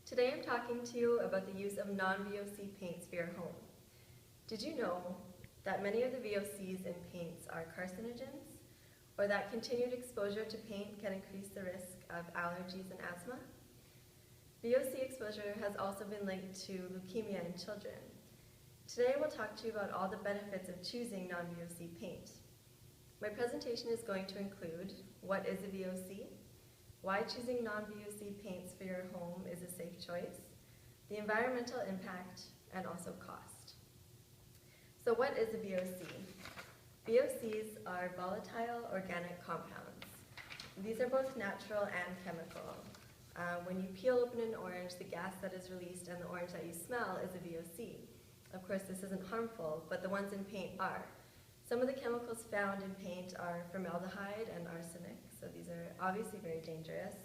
Today I'm talking to you about the use of non-VOC paints for your home. Did you know that many of the VOCs in paints are carcinogens, or that continued exposure to paint can increase the risk of allergies and asthma? VOC exposure has also been linked to leukemia in children. Today we'll talk to you about all the benefits of choosing non-VOC paint. My presentation is going to include what is a VOC, why choosing non-VOC paints for your home is a safe choice, the environmental impact, and also cost. So what is a VOC? VOCs are volatile organic compounds. These are both natural and chemical. When you peel open an orange, the gas that is released and the orange that you smell is a VOC. Of course, this isn't harmful, but the ones in paint are. Some of the chemicals found in paint are formaldehyde and arsenic, so these are obviously very dangerous.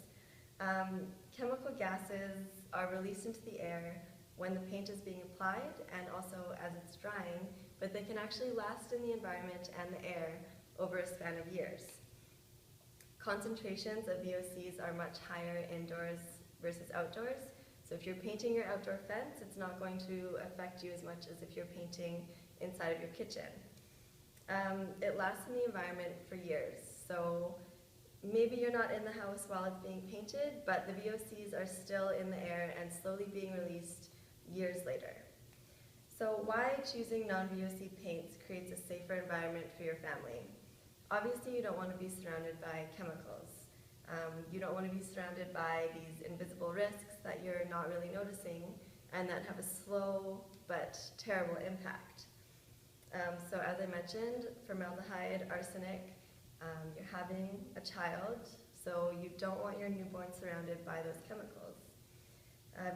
Chemical gases are released into the air when the paint is being applied and also as it's drying, but they can actually last in the environment and the air over a span of years. Concentrations of VOCs are much higher indoors versus outdoors, so if you're painting your outdoor fence, it's not going to affect you as much as if you're painting inside of your kitchen. It lasts in the environment for years, so maybe you're not in the house while it's being painted, but the VOCs are still in the air and slowly being released years later. So why choosing non-VOC paints creates a safer environment for your family? Obviously, you don't want to be surrounded by chemicals. You don't want to be surrounded by these invisible risks that you're not really noticing and that have a slow but terrible impact. So as I mentioned, formaldehyde, arsenic, you're having a child, so you don't want your newborn surrounded by those chemicals.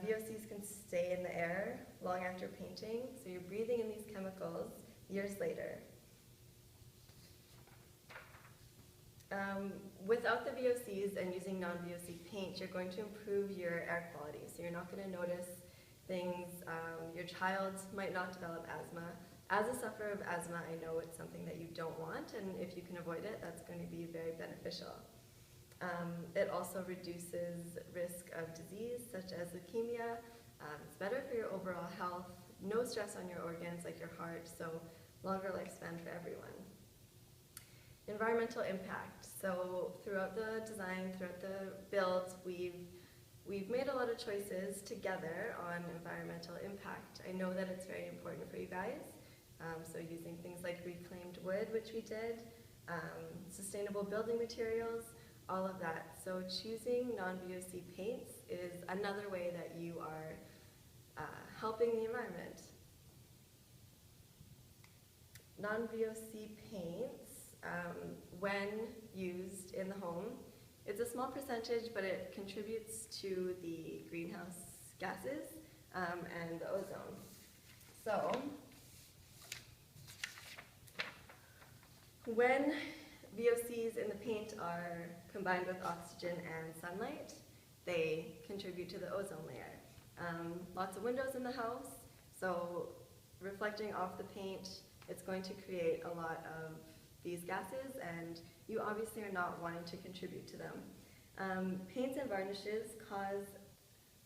VOCs can stay in the air long after painting, so you're breathing in these chemicals years later. Without the VOCs and using non-VOC paint, you're going to improve your air quality, so you're not going to notice things. Your child might not develop asthma. As a sufferer of asthma, I know it's something that you don't want, and if you can avoid it, that's going to be very beneficial. It also reduces risk of disease, such as leukemia. It's better for your overall health, no stress on your organs like your heart, so longer lifespan for everyone. Environmental impact. So throughout the design, throughout the build, we've made a lot of choices together on environmental impact. I know that it's very important for you guys. So using things like reclaimed wood, which we did, sustainable building materials, all of that. So choosing non-VOC paints is another way that you are helping the environment. Non-VOC paints, when used in the home, it's a small percentage, but it contributes to the greenhouse gases and the ozone. So when VOCs in the paint are combined with oxygen and sunlight, they contribute to the ozone layer. Lots of windows in the house, so reflecting off the paint, it's going to create a lot of these gases, and you obviously are not wanting to contribute to them. Paints and varnishes cause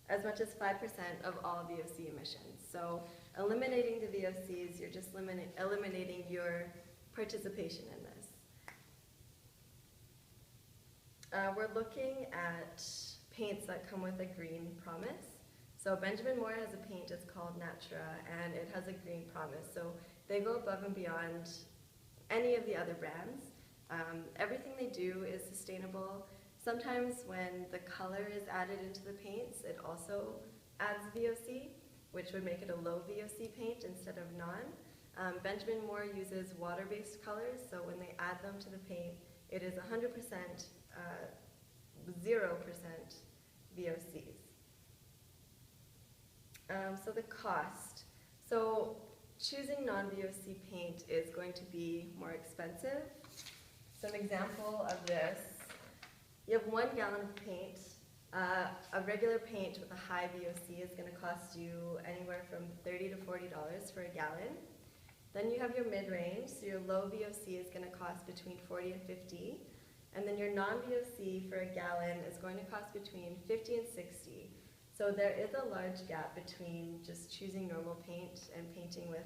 as much as 5% of all VOC emissions. So eliminating the VOCs, you're just eliminating your participation in this. We're looking at paints that come with a green promise. So Benjamin Moore has a paint, it's called Natura, and it has a green promise. So they go above and beyond any of the other brands. Everything they do is sustainable. Sometimes when the color is added into the paints, it also adds VOC, which would make it a low VOC paint instead of non. Benjamin Moore uses water-based colors, so when they add them to the paint, it is 100%, 0% VOCs. So the cost. So choosing non-VOC paint is going to be more expensive. Some example of this, you have 1 gallon of paint. A regular paint with a high VOC is going to cost you anywhere from $30 to $40 for a gallon. Then you have your mid-range, so your low VOC is going to cost between $40 and $50. And then your non-VOC for a gallon is going to cost between $50 and $60. So there is a large gap between just choosing normal paint and painting with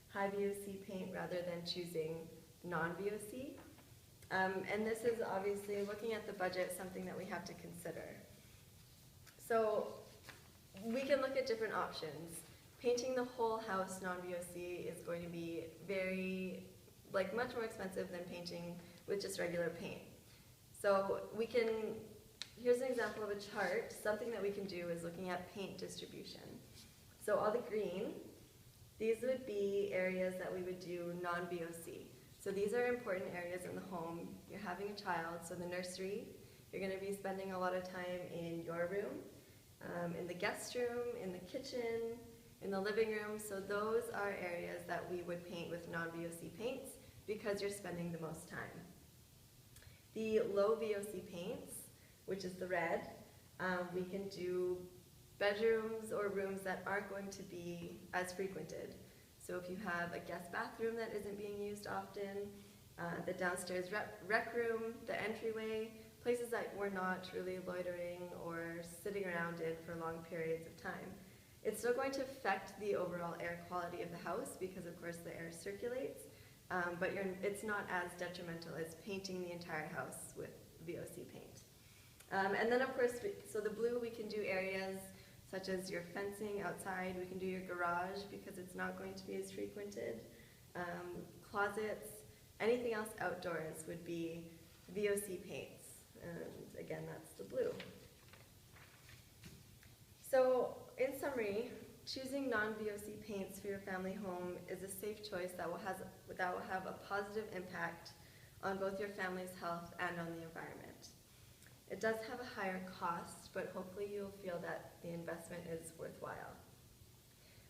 high VOC paint rather than choosing non-VOC. And this is obviously, looking at the budget, something that we have to consider. So we can look at different options. Painting the whole house non-VOC is going to be much more expensive than painting with just regular paint. So here's an example of a chart. Something that we can do is looking at paint distribution. So all the green, these would be areas that we would do non-VOC. So these are important areas in the home. You're having a child, so the nursery, you're going to be spending a lot of time in your room, in the guest room, in the kitchen, in the living room. So those are areas that we would paint with non-VOC paints because you're spending the most time. The low VOC paints, which is the red, we can do bedrooms or rooms that aren't going to be as frequented. So if you have a guest bathroom that isn't being used often, the downstairs rec room, the entryway, places that we're not really loitering or sitting around in for long periods of time. It's still going to affect the overall air quality of the house because of course the air circulates, but it's not as detrimental as painting the entire house with VOC paint. And then of course, so the blue, we can do areas such as your fencing outside, we can do your garage because it's not going to be as frequented, closets, anything else outdoors would be VOC paints, and again, that's the blue. So in summary, choosing non-VOC paints for your family home is a safe choice that will have a positive impact on both your family's health and on the environment. It does have a higher cost, but hopefully you'll feel that the investment is worthwhile.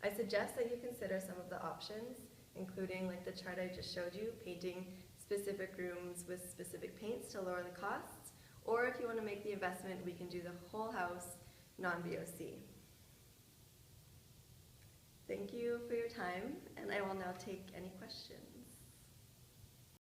I suggest that you consider some of the options, including like the chart I just showed you, painting specific rooms with specific paints to lower the costs, or if you want to make the investment, we can do the whole house non-VOC. Thank you for your time, and I will now take any questions.